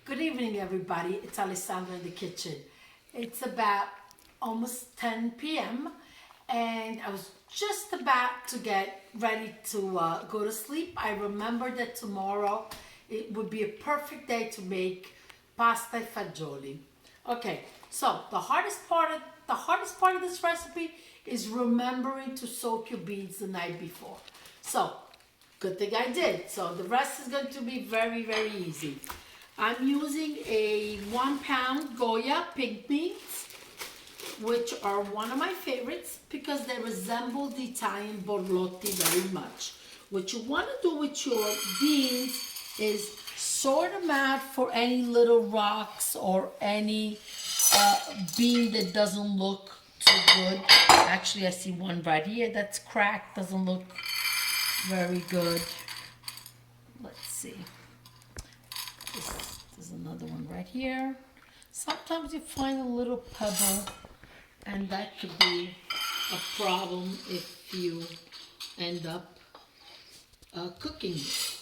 Good evening, everybody. It's Alessandra in the kitchen. It's about almost 10 p.m. and I was just about to get ready to go to sleep. I remembered that tomorrow it would be a perfect day to make pasta e fagioli. Okay, so the hardest part of this recipe is remembering to soak your beans the night before. So good thing I did. So the rest is going to be very, very easy. I'm using a 1 pound Goya pig beans, which are one of my favorites because they resemble the Italian borlotti very much. What you want to do with your beans is sort them out for any little rocks or any bean that doesn't look too good. Actually, I see one right here that's cracked, doesn't look very good. Let's see. There's another one right here. Sometimes you find a little pebble, and that could be a problem if you end up cooking it.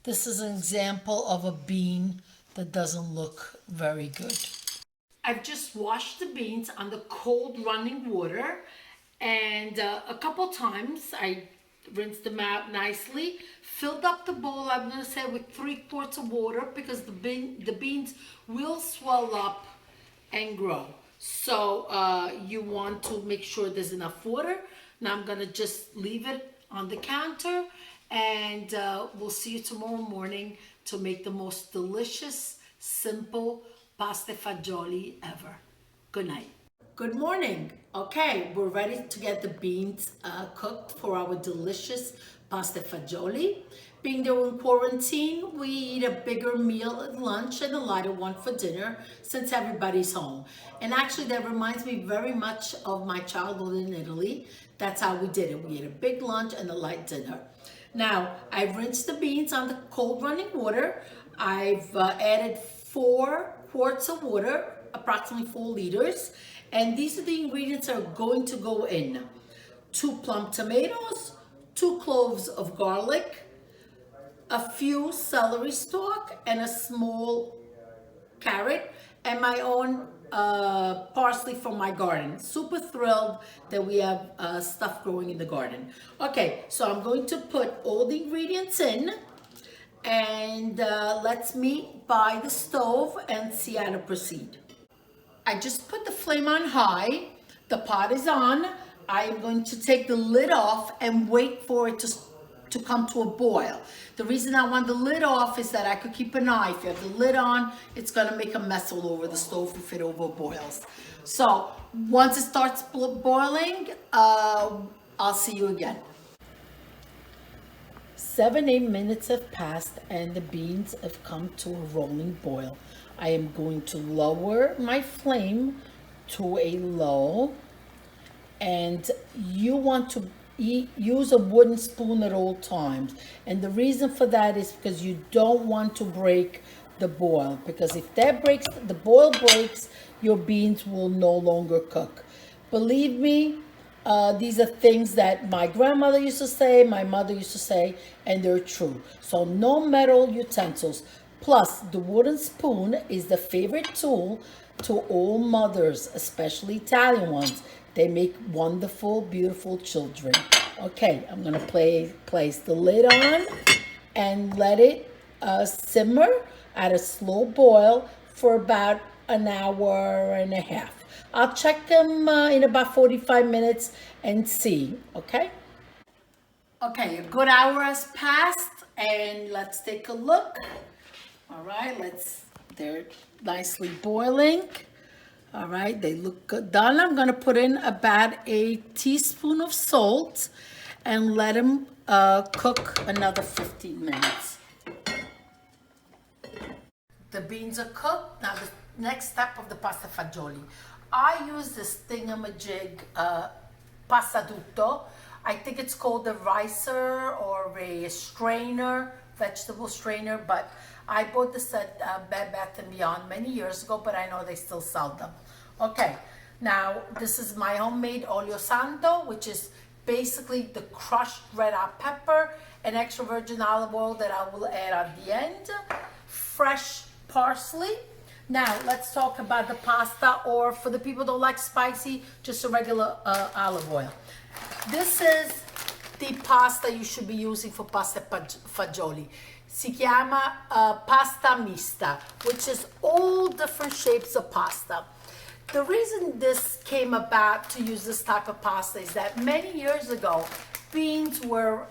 This is an example of a bean that doesn't look very good. I've just washed the beans under cold running water, and a couple times I rinsed them out nicely, filled up the bowl, I'm going to say with 3 quarts of water because the beans will swell up and grow. So you want to make sure there's enough water. Now I'm going to just leave it on the counter, and we'll see you tomorrow morning to make the most delicious, simple pasta fagioli ever. Good night. Good morning. Okay, we're ready to get the beans cooked for our delicious pasta fagioli. Being that we're in quarantine, we eat a bigger meal at lunch and a lighter one for dinner since everybody's home. And actually that reminds me very much of my childhood in Italy. That's how we did it. We ate a big lunch and a light dinner. Now, I've rinsed the beans on the cold running water. I've added 4 quarts of water, approximately 4 liters. And these are the ingredients that are going to go in. 2 plum tomatoes, 2 cloves of garlic, a few celery stalk, and a small carrot, and my own parsley from my garden. Super thrilled that we have stuff growing in the garden. Okay, so I'm going to put all the ingredients in, and let's meet by the stove and see how to proceed. I just put the flame on high. The pot is on. I am going to take the lid off and wait for it to come to a boil. The reason I want the lid off is that I could keep an eye. If you have the lid on, it's gonna make a mess all over the stove if it over boils. So once it starts boiling, I'll see you again. 7-8 minutes have passed and the beans have come to a rolling boil. I am going to lower my flame to a low, and you want to use a wooden spoon at all times. And the reason for that is because you don't want to break the boil, because if that breaks, the boil breaks, your beans will no longer cook. Believe me, these are things that my grandmother used to say, my mother used to say, and they're true. So no metal utensils. Plus, the wooden spoon is the favorite tool to all mothers, especially Italian ones. They make wonderful, beautiful children. Okay, I'm gonna place the lid on and let it simmer at a slow boil for about an hour and a half. I'll check them in about 45 minutes and see, okay? Okay, a good hour has passed, and let's take a look. All right, they're nicely boiling. All right, they look good. Done. I'm gonna put in about a teaspoon of salt and let them cook another 15 minutes. The beans are cooked. Now the next step of the pasta fagioli. I use this thingamajig pasta tutto. I think it's called a ricer or a strainer, vegetable strainer, but I bought this at Bed Bath & Beyond many years ago, but I know they still sell them. Okay, now this is my homemade olio santo, which is basically the crushed red hot pepper and extra virgin olive oil that I will add on the end, fresh parsley. Now let's talk about the pasta, or for the people who don't like spicy, just a regular olive oil. This is the pasta you should be using for pasta fagioli. Si chiama pasta mista, which is all different shapes of pasta. The reason this came about to use this type of pasta is that many years ago, beans were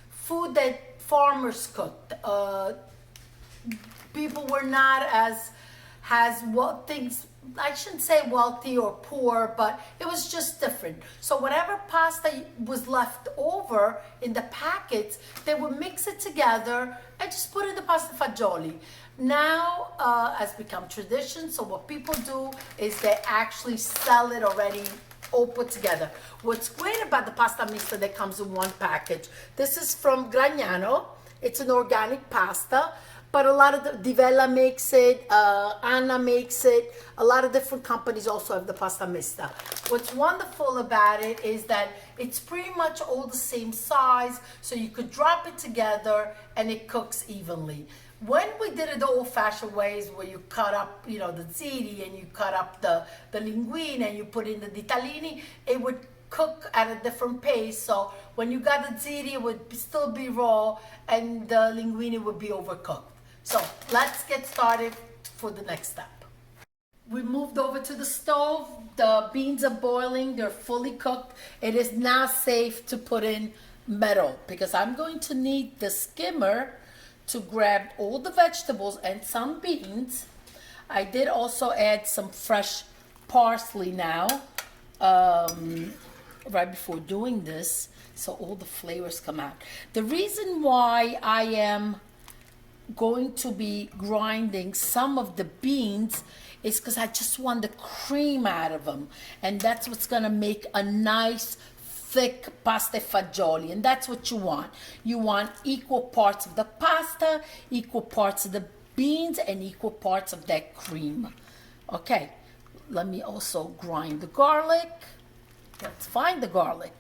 food that farmers cooked. People were not as well, things, I shouldn't say wealthy or poor, but it was just different. So whatever pasta was left over in the packets, they would mix it together and just put it in the pasta fagioli. Now has become tradition, so what people do is they actually sell it already all put together. What's great about the pasta mista that comes in one package, this is from Gragnano. It's an organic pasta, but a lot of the Divella makes it, Anna makes it. A lot of different companies also have the pasta mista. What's wonderful about it is that it's pretty much all the same size, so you could drop it together and it cooks evenly. When we did it the old-fashioned ways, where you cut up, the ziti, and you cut up the linguine, and you put in the ditalini, it would cook at a different pace. So when you got the ziti, it would still be raw, and the linguine would be overcooked. So let's get started for the next step. We moved over to the stove. The beans are boiling. They're fully cooked. It is now safe to put in metal, because I'm going to need the skimmer to grab all the vegetables and some beans. I did also add some fresh parsley now, right before doing this, so all the flavors come out. The reason why I am going to be grinding some of the beans is because I just want the cream out of them, and that's what's gonna make a nice thick pasta fagioli, and that's what you want. You want equal parts of the pasta, equal parts of the beans, and equal parts of that cream. Okay, let me also grind the garlic. Let's find the garlic.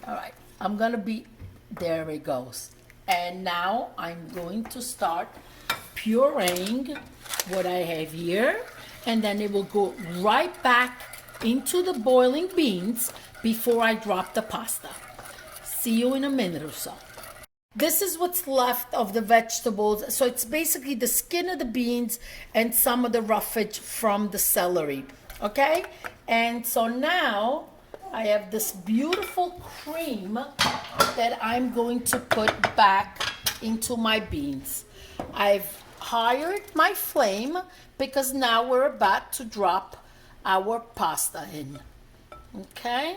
All right, I'm gonna be, there it goes. And now I'm going to start pureeing what I have here, and then it will go right back into the boiling beans before I drop the pasta. See you in a minute or so. This is what's left of the vegetables. So it's basically the skin of the beans and some of the roughage from the celery. Okay? And so now I have this beautiful cream that I'm going to put back into my beans. I've highered my flame because now we're about to drop our pasta in. Okay?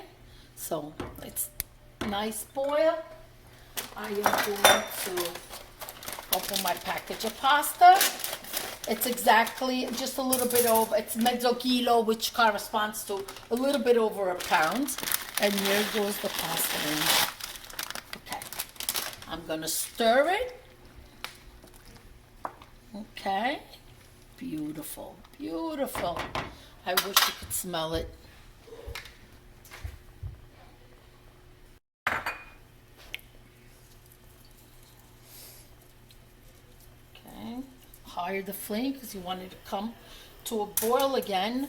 So it's nice boil. I am going to open my package of pasta. It's exactly just a little bit over, it's mezzo kilo, which corresponds to a little bit over a pound. And here goes the pasta in. Okay, I'm gonna stir it. Okay, beautiful, beautiful. I wish you could smell it. Higher the flame because you want it to come to a boil again.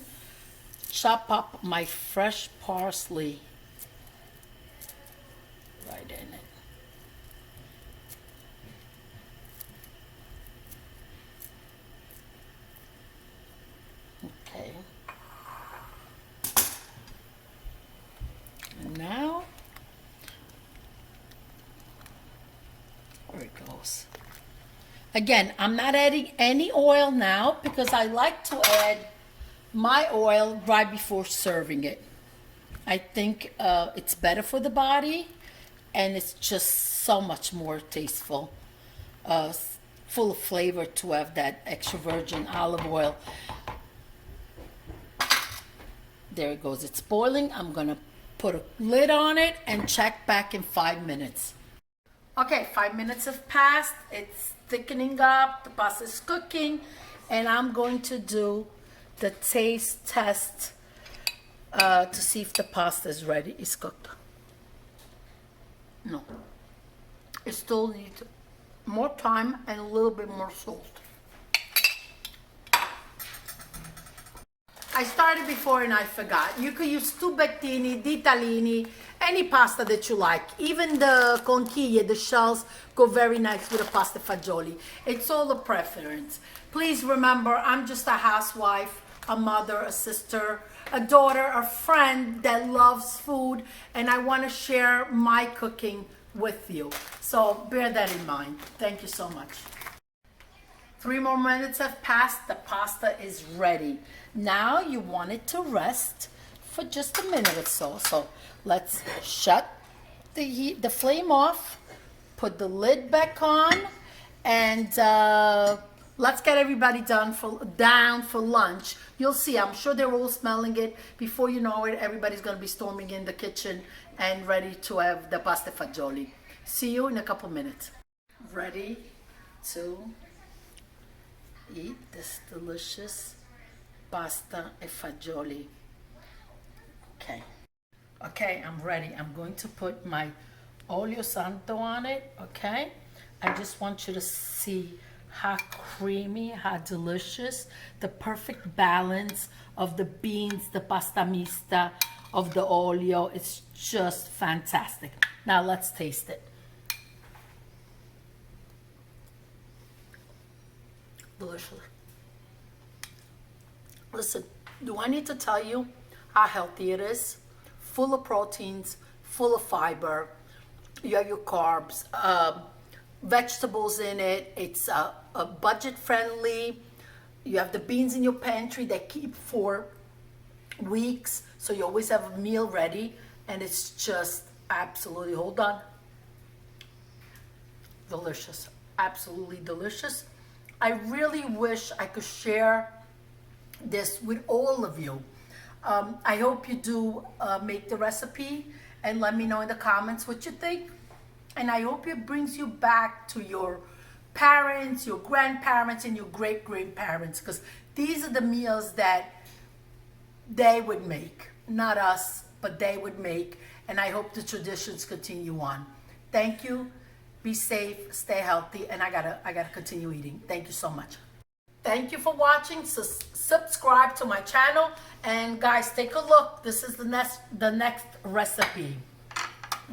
Chop up my fresh parsley right in it. Okay. And now, there it goes. Again, I'm not adding any oil now because I like to add my oil right before serving it. I think it's better for the body, and it's just so much more tasteful, full of flavor to have that extra virgin olive oil. There it goes. It's boiling. I'm going to put a lid on it and check back in 5 minutes. Okay, 5 minutes have passed. It's thickening up, the pasta is cooking, and I'm going to do the taste test to see if the pasta is ready, is cooked. No. It still needs more time and a little bit more salt. I started before and I forgot. You could use tubettini, ditalini, any pasta that you like. Even the conchiglie, the shells, go very nice with a pasta fagioli. It's all a preference. Please remember, I'm just a housewife, a mother, a sister, a daughter, a friend that loves food, and I want to share my cooking with you. So bear that in mind. Thank you so much. 3 more minutes have passed. The pasta is ready. Now you want it to rest for just a minute or so. So let's shut the flame off, put the lid back on, and let's get everybody down for lunch. You'll see, I'm sure they're all smelling it. Before you know it, everybody's gonna be storming in the kitchen and ready to have the pasta fagioli. See you in a couple minutes. Ready to eat this delicious pasta e fagioli. Okay, I'm ready. I'm going to put my olio santo on it, okay? I just want you to see how creamy, how delicious, the perfect balance of the beans, the pasta mista, of the olio. It's just fantastic. Now let's taste it. Delicious. Listen, do I need to tell you how healthy it is? Full of proteins, full of fiber. You have your carbs, vegetables in it. It's budget friendly. You have the beans in your pantry that keep for weeks, so you always have a meal ready, and it's just absolutely, hold on, delicious, absolutely delicious. I really wish I could share this with all of you. I hope you do make the recipe and let me know in the comments what you think. And I hope it brings you back to your parents, your grandparents, and your great-grandparents, because these are the meals that they would make. Not us, but they would make. And I hope the traditions continue on. Thank you. Be safe, stay healthy, and I gotta continue eating. Thank you so much. Thank you for watching. Subscribe to my channel, and guys, take a look. This is the next recipe.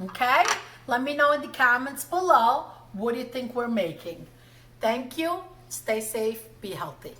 Okay? Let me know in the comments below what do you think we're making. Thank you. Stay safe. Be healthy.